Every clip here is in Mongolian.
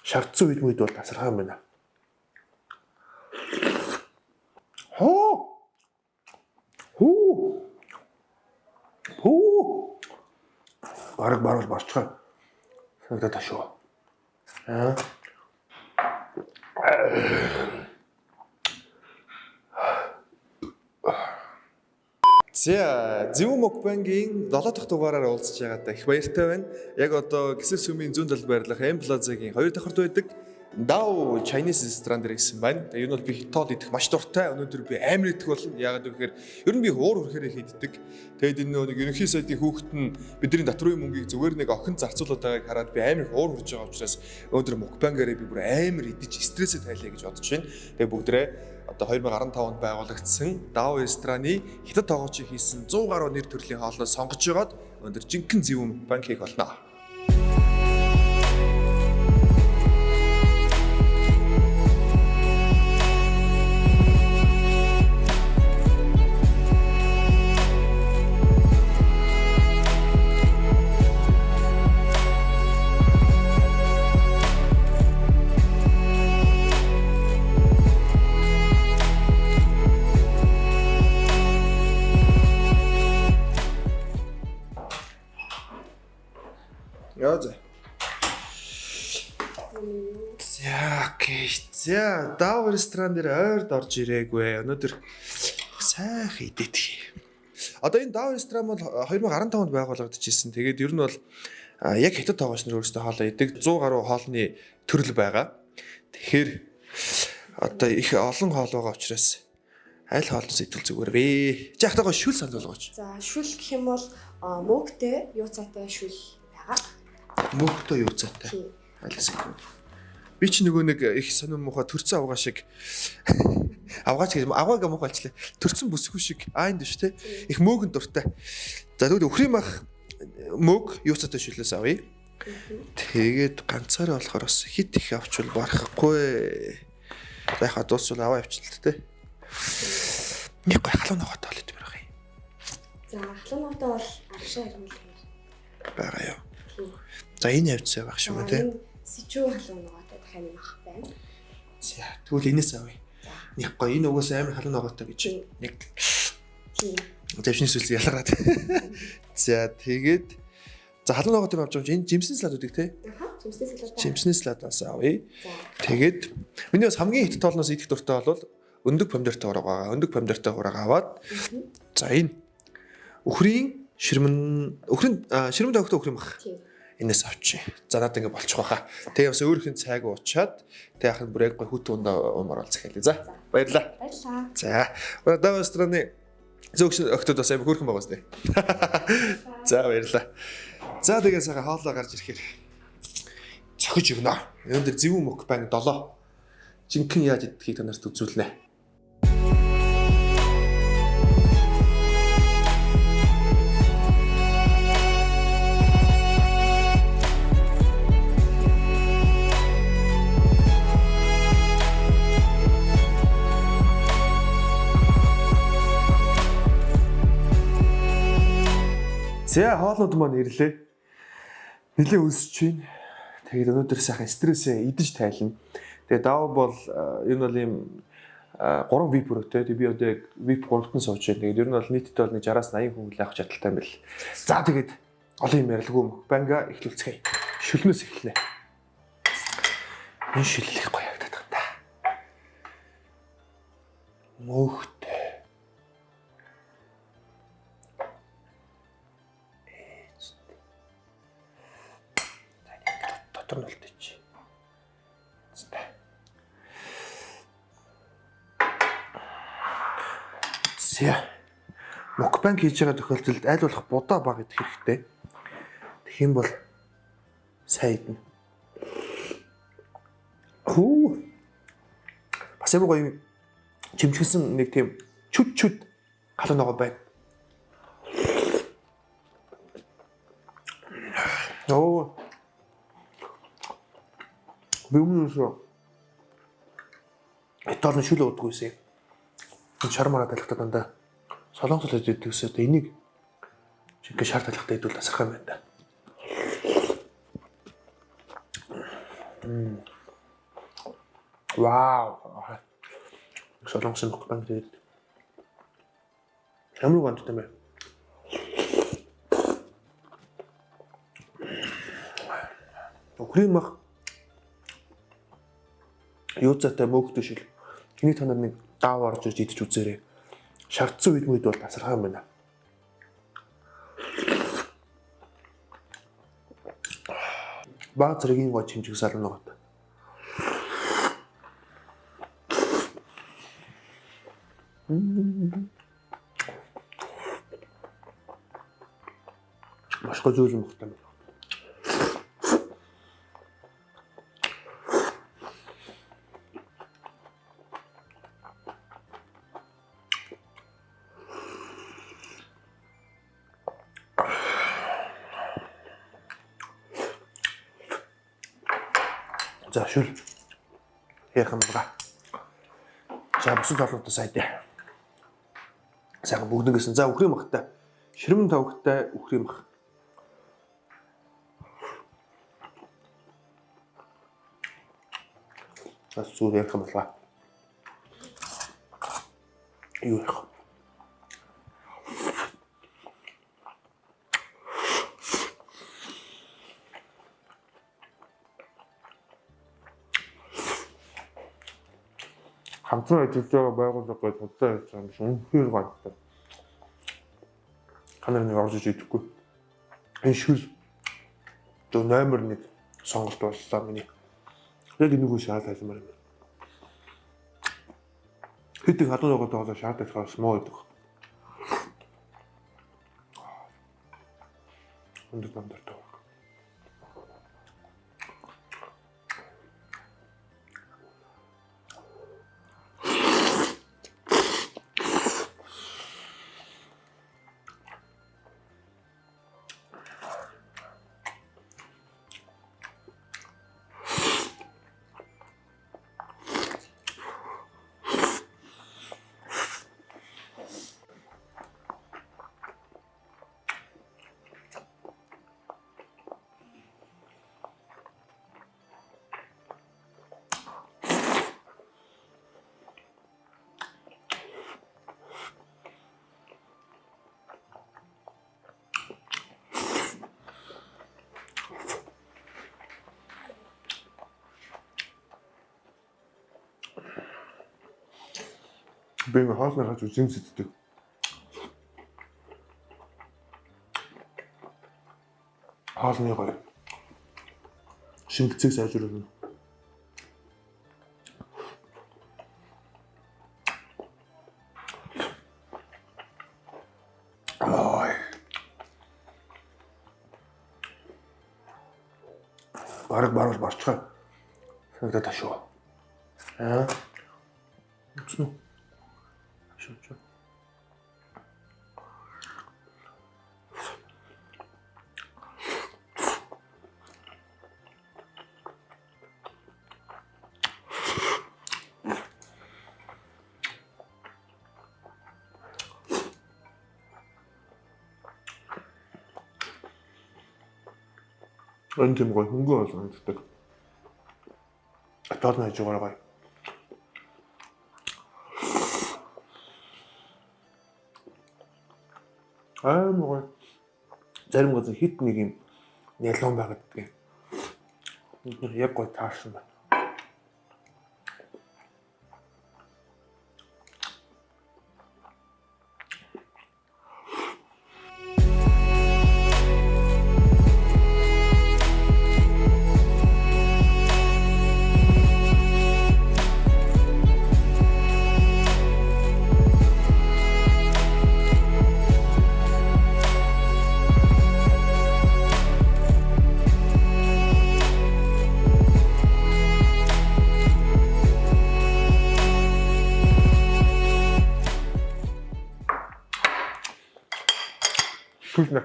шавцсан үед бол тасархаа юм байна. Хоо. Бараг барчгаа. Санагдаад ташуу. За, Зөв мукбангийн 7 дахь дугаараар уулзж байгаадаа их баяртай байна. Яг одоо Гисэр сүмийн зүүн талд байрлах M Plaza-гийн 2 дахь хорт байдаг Dao Chinese restaurant дээр ирсэн байна. Тэгээ энэ бол би хятад идэх маш дуртай. Өнөөдөр би амар идэх болно. Яагаад гэвэл ер нь би уур хөрхөөр хийддэг. Тэгээд энэ нэг ерөнхий сайдын хүүхэд нь бидний татврын мөнгийг зүгээр нэг охин зарцуулаад байгааг хараад би амар уур хөрж байгаа учраас өнөөдөр мукбангаараа би бүр амар идэж стрессээ тайлаа гэж бодож байна. Тэгээ бүгдээ одоо 2015 онд байгуулагдсан Dao рестораны хятад тоогоочийн хийсэн 100 гаруй нэр төрлийн хоолноос сонгож байгаад өнөөдөр жинхэнэ Зөв мукбанг хийх болно. За, Dao ресторан дээр ойрд орж ирээгүй. Өнөөдөр сайхан идэх. Одоо энэ Dao ресторан бол 2015 онд байгуулагдчихсэн. Тэгээд ер нь бол яг хятад тоогооч нар өөрсдөө хоолоо идэг 100 гаруй хоолны төрөл байгаа. Тэгэхээр одоо их олон хоол байгаа учраас аль хоолноос идвэл зүгээр вэ? Жахтайгаа шүл санал болгооч. За, шүл гэх юм бол мөгтэй, юу цаатай шүл байгаа. Мөгтэй юу цаатай. Алисаа. Би ч нөгөө нэг их сонирм муухай төрцөн авгаа шиг авгаач гэж авгааг муухайлчлаа. Төрцөн бүсгүй шиг аанд биш те. Их мөөгөн дуртай. За тэгвэл өхрийн мах мөг юу цаатай шүлээс авъя. Тэгээд ганцаараа болохоор бас хит их авчвал барахгүй. Яхаа дуусвал аваа явчихлаа те. Нэг гой халуун ногоотой бол идэх байх юм. За халуун ногоотой бол аршаа ирмэл байгаа юу. За энэ явцсан байх шүү те. Сичүү халуун ногоотой дахин мах байна. За тэгвэл энэс авъя. Нэг гой энэ угаас амар халуун ногоотой гэж. Нэг дэвшний сүлс ялгараад. За тэгээд за халуун ногоотой авч байгаа юм. Энэ жимсэн салаад үүдэг те. Жимсэн салаадаас авъя. Тэгээд миний бас хамгийн их тоолноос идэх дуртай бол өндөг помидортой ураг байгаа. Өндөг помидортой ураг аваад за энэ өхрийн ширмэн төгтөө өхрийн мах. Энэс авчи. За надад ингэ болчих واخа. Тэгээ бас өөрийнх нь цайг уучаад тэгээ ахын бүрэг гой хүт ундаа умаар бол захиалъя. За баярлаа. Баярлаа. За Dao рестораны зөвхөн өгтөд бас амар хөөрхөн байгаа сте. За баярлаа. За тэгээ сайхан хоолоо гарч ирэхээр цохиж өгнө. Өнөөдөр Зөв мукбанг 7 жинхэнэ яаж идэх танарт үзүүлнэ. За хоолнууд маань ирлээ. Нилээ өсөж байна. Тэгээд өнөөдөр сайхан стрессээ идэж тайлна. Тэгээд Dao бол энэ бол ийм 3 VIP өрөөтэй. Би одоо яг VIP 3-т сууж байна. Тэгээд ер нь бол нийтдээ бол 60-аас 80 хүн л авах чадaltaй юм бэл. За тэгээд олон юм ярилгүй мукбанга эхлүүлцгээе. Шүлнөөс эхэлнэ. Энэ шүллэх гоё ягдаад байна та. Мөхтэй. Дотор нь болтойч. За. Мукбанг хийж байгаа тохиолдолд аль болох будаа баг идэх хэрэгтэй. Тэгэх юм бол сайн идэнэ. Бас яг гоё чимчгэлсэн нэг тийм чүд халуун ногоо байна. Бүүмнүсөө этолн шүл уудгүйсэн. Энэ шармараа талхтаа дандаа солонгос хэлээд идэгсээ одоо энийг жинхэнэ шар талхтаа идвэл тасрах юм байна да. Вау. Солонгосын мукбанг тэгээд ямар гонцтой юм бэ? Өхрийн мах юуцаатай мөөгтэй шил. Тэний та нар нэг даав орж ирж идэж үзээрэй. Шаардсан үед мөд бол тасархаа юм байна. Баг зэргийн гоо чимжиг сална гот. Маш гоё зүйл юм байна. За шүл. Ярхан байгаа. За бусад олонтой сайдаа. Сайхан бүгдэн гэсэн. За өхрийн махтай. Ширмэн тавхтай өхрийн мах. За сүүр ярхан болоо. Юу ярах? хамтран ажиллаж байгаа байгууллага гэж бодсон явж байгаа юм шиг үнэхээр гайхалтай. Ханаар нэг орж иж идэхгүй. Энэ шүл зөв номер 1 сонголт болсон миний. Яг энэ үгүй шаард айлмаар юм. Хэдийг хадуу байгаа тоолоо шаард айлхаас муу гэдэг. Өндөр намдар тоо. Би энэ хоолны хаж үзэн сэтдэг. Хоолны гоё. Шингэцэг сайжруулна. Ой. Баруул барчгаа. Санагдаад шүү. Үгүй. Шүчүү. Энэм гой хөнгөө болсон гэдэг. Атаад найж байгаа гоё. Гой. Зарим газар хит нэг юм нялон байгаад гэдэг. Яг гоё таарсан байна. Вкусно.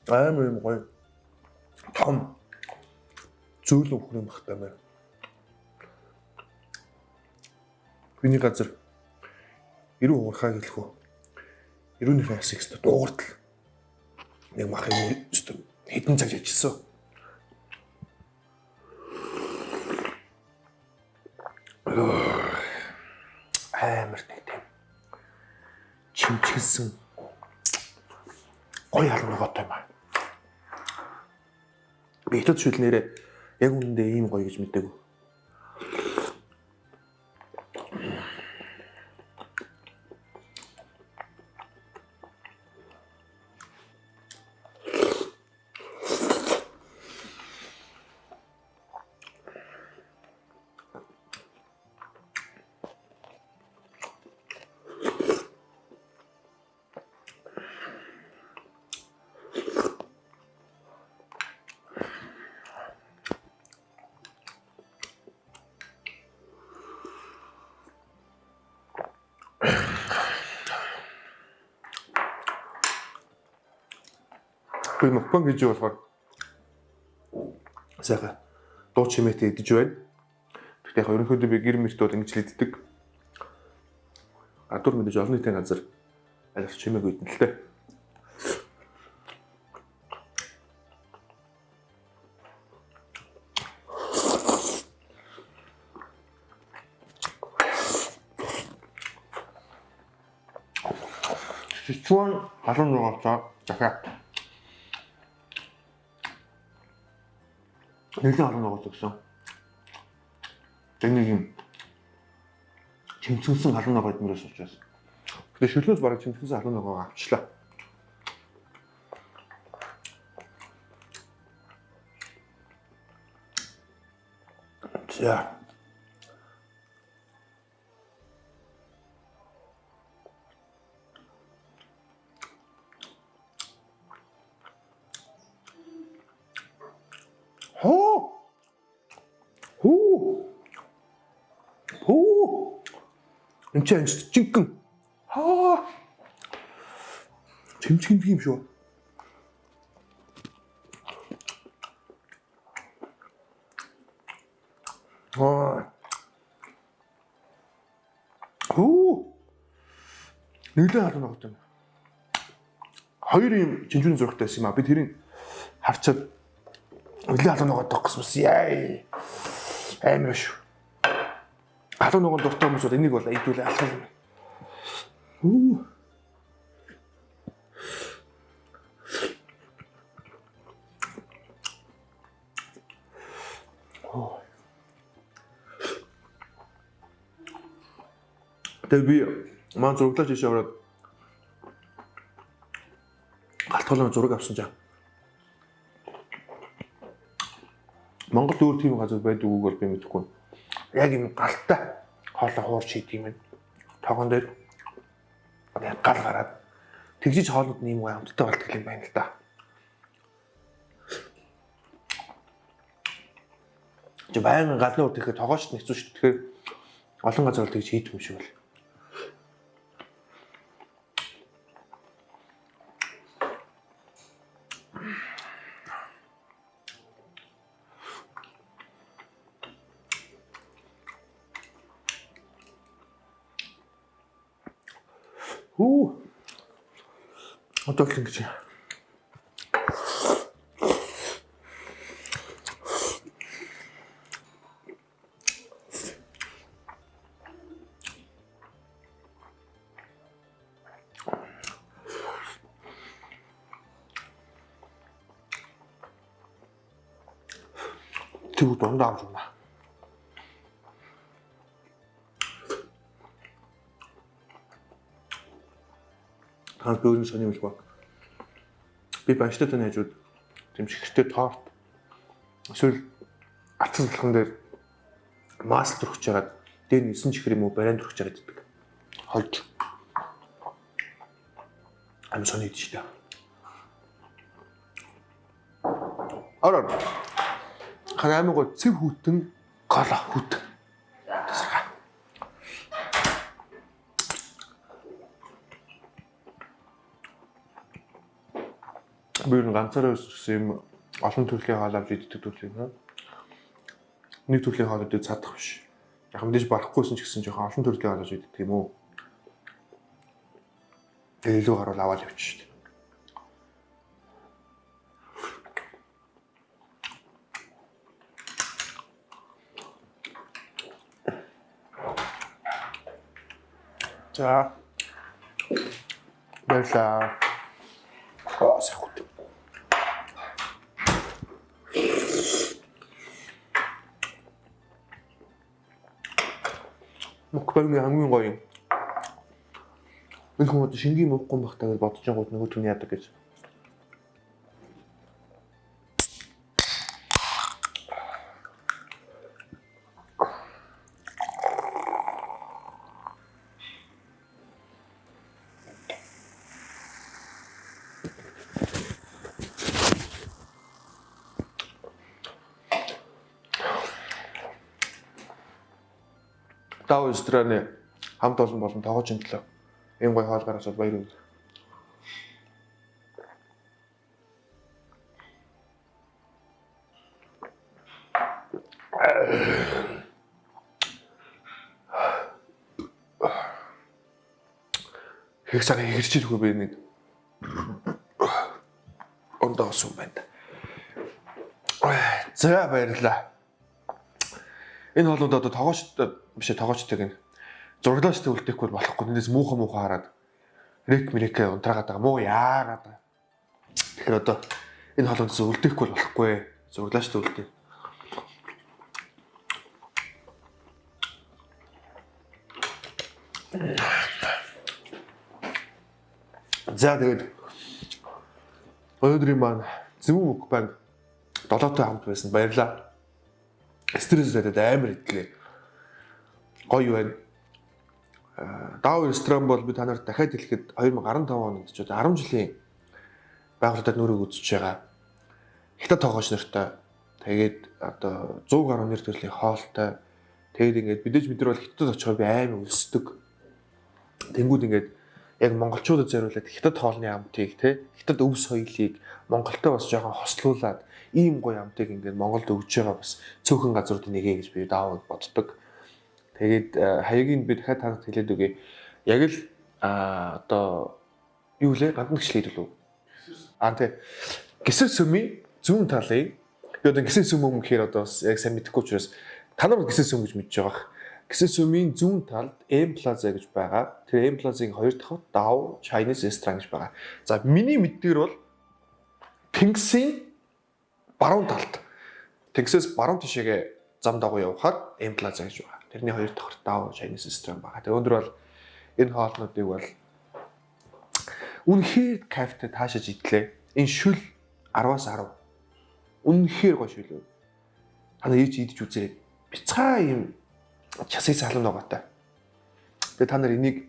Амар юм гоё. Том зүйл өхрийн махтай байна. Миний газар 90 хугархаа гэлэх үү. 90-ийн фасикс дуугартал. Нэг мах юм өстө хэдэн цаг ажилласан. Амар нэг тийм чимчгэлсэн гоё халуугатай юм аа. Би ихэд шүлнээрээ яг үүндээ ийм гоё гэж мэдээгүй. Би мукбанг гэж болохоор сайхан дуу чимээтэй идэж байна. Гэхдээ яг ерөнхийдөө би гэр мөрт бол ингэж л иддэг. Адуур мэдээж олон нийтийн газар аль чимээг идэн л дээ. Сичуан халуун нугацаа захаа. Нэлээд халуун нугацаа гэсэн. Тэнийг юм чимцэнсэн халуун нугаа идмээрээс учраас. Гэтэ шүлнөөс бараг чимцэнсэн халуун нугаа авчлаа. За. Энд чинь жинхэнэ чимчгэн юм шүү. Нэлээд халуун ноготой юм. Хоёр юм жинжүүний зурагтай байсан юм а. Би тэрийг харчаад нэлээд халуун ноготой гэсэн яа. Амар шүү. Халуун ногоон дуртай хүмүүс бол энийг бол идүүл алхах юм. Тэгээ би маань зураглаж ийшээ ороод галтголон зураг авсан жаа. Монгол өөр тийм газар байдгүй бол би мэдэхгүй. Яг юм галтай хоолой хуурч хийдэг юм. Тогоон дээр гал гараад тэгжиж хоолнууд нь юм амттай болтгол юм байна л да. Тэг баян галны урд ихэд тогооч нэгцүү шүү. Тэгэхээр олон газар бол тэгж хийдэг юм шиг бол. Одоо л ингэж. Тэгвэл дундаа авч байна. Танд бүгд сони мэл баг. Би банштай танайжууд тэмшигтэй торт эсвэл атсан салхан дээр мас төрөж жагаад дээр нь 9 чихэр юм уу бариан төрөж жагаад иддэг. Холж. Ам сони идэж та. Араа. Харамыг цэв хүтэн кола хүт. Би ганцаараа өссөн юм олон төрлийн хоол авч иддэг төрлийн. Нэг төрлийн хоолойд цадах биш. Яг мэдээж барахгүйсэн ч гэсэн жоохон олон төрлийн хоол авч иддэг юм уу. Тэгээ илүү гаруул аваад явчих шүү дээ. За. Баярлалаа. Сайхан. Мукбангийн хамгийн гоё юм. Энэ хүмүүс шингийн муухгүй бахтаа гэж бодож байгаа нөгөө түн яадаг гэж. Тав рестораны хамт олон болон тоогооч төлөө ийм гоё хоол гаргаж баяр уу. Их цагаан хэрчил хөө би нэг ондоос юм байна. За баярлалаа. Энэ хоолнууд одоо тоогоочтой гин зурглаачтай үлдээхгүй болохгүй. Эндээс муухай хараад мэрэкээ унтраагаад байгаа муу яагаад байгаа. Тэгэхээр одоо энэ хоолнуудаас үлдээхгүй болохгүй. Зурглаачтай үлдээ. За тэгээд өнөөдрийн маань Зөвхөн мукбанг 7-той хамт байсан. Баярлалаа. Стресс зэдэд амар идлээ. Гоё байна. Дав ресторан бол би та нарт дахиад хэлэхэд 2015 онд ч одоо 10 жилийн байгууллагад нүрийг үзэж байгаа. Хятад тоогооч нартай тэгээд одоо 100 гаруй нэр төрлийн хоолтой. Тэгээд ингээд мэдээж бид нар бол хятад очихоор би амар өлсдөг. Тэнгүүд ингээд яг монголчуудад зориулаад хятад хоолны амтыг хятад өв соёлыг Монголтой бас жоохон хослуулад ийм гоё амтыг ингээд Монголд өгж байгаа бас цөөхөн газруудын нэг гэж би даавал боддог. Тэгээд хаягийг би дахиад танад хэлээд үгүй. Яг л одоо юу лээ гандагчлал хэлв үү? Тэг. Гисэр сүмийн зүүн талын би одоо гисэр сүм юм гэхээр одоо бас яг сайн мэдэхгүй учраас та нар гисэр сүм гэж мэдж байгаа. Гисэр сүмийн зүүн талд M Plaza гэж байгаа. Тэр M Plaza-гийн хоёр дахь Dao Chinese Restaurant гэж байгаа. За миний мэддгээр бол Тэнгисийн баруун талд. Тэнгисээс баруун тишээгээ зам дагуу явхаар M Plaza гэж байгаа. Тэрний хоёр дахь Dao Chinese Restaurant байгаа. Тэгээ өндөр бол энэ хоолнуудыг бол үнэхээр кафетэй таашааж идлээ. Энэ шүл 10-аас 10. Үнэхээр гоё шүл. Та нар ийж идэж үзээрэй. Бяцхаа юм часыг салуун байгаатай. Тэгээ та нар энийг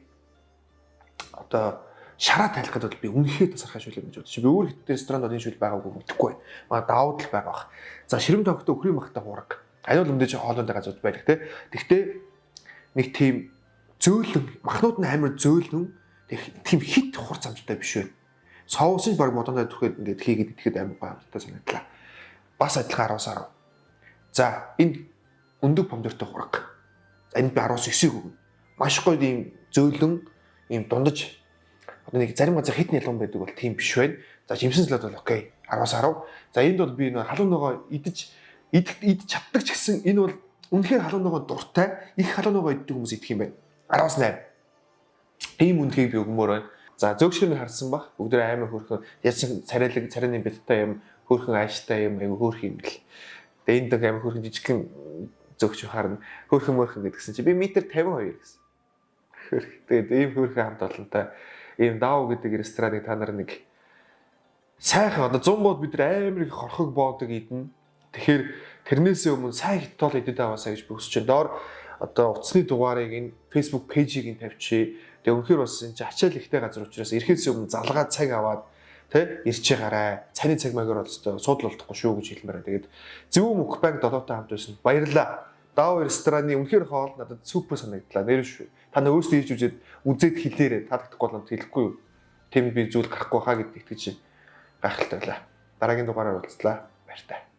одоо шараа тайлах гэдэг би үнэхээр тасархай шүл юм гэж бодчих. Би өөр хятад ресторанд энэ шүл байгаагүй мэдэхгүй. Маа даавд л байгаа бах. За ширэм тогтоо өхрийн махтай хураг. Аюул өмдөж хоолойтой газар байдаг те. Тэгтээ нэг тийм зөөлөн махнууд нь амар зөөлөн тийм хит хурц амттай биш вэ. Соусыг баг модондоо түрхэд ингээд хийгээд идэхэд амар гоё амттай санагдлаа. Бас адилхан 10-аас 10. За энэ өндөг помидортой хураг. За энд би 10-аас 9-ийг өгнө. Маш гоё ийм зөөлөн ийм дундаж одоо нэг зарим газар хитний ялган байдаг бол тийм биш байна. За жимсэн салаад бол окей 10-аас 10. За энд бол би нэг халуун ногоо идэж чаддаг ч гэсэн энэ бол үнэхээр халуун ногоо дуртай. Их халуун ногоо иддэг хүмүүс идэх юм байна. 10-аас 8. Ийм үнэхээр би өгмөр байна. За зөөгшрийг харсан баг. Бүгд амар хөөрхөн ясан царайны биттай юм, хөөрхөн ааштай юм, айгу хөөрх юм л. Тэгээ энд дэг амар хөөрхөн жижигхэн зөөгч харна. Хөөрхөн гэдгсэн чи би метр 52 гэсэн. Тэгээд ийм хөөрхөн хамт олонтой ийм Dao гэдэг рестораныг та нар нэг сайхан одоо 100 бод бид амар их хорхог боодог идэнэ. Тэгэхээр тэрнээсээ өмнө сайн хитол идэж аваасаа гэж би хүсэж байна. Доор одоо утасны дугаарыг энэ Facebook пэйжийг нь тавьчих. Тэгээ үнэхээр бас энэ ачаал ихтэй газар учраас ирэхээс өмнө залгаа цаг аваад ирчээ гараа. Царийн цаг магаар бол өстой суудлах болохгүй шүү гэж хэлмээр. Тэгээд зөв мукбанг 7-тай хамт байсан. Баярлалаа. Dao рестораны үнэхээр хоол надад супер санагдлаа. Нэр шүү. Та нар өөрсдөө хийж үзээд хэлээрээ таадахгүй бол хэлэхгүй юу. Тэм би зүйл гарахгүй хаа гэдэгт гэж гайхалтай байлаа. Дараагийн дугаараар уулзлаа. Баяртай.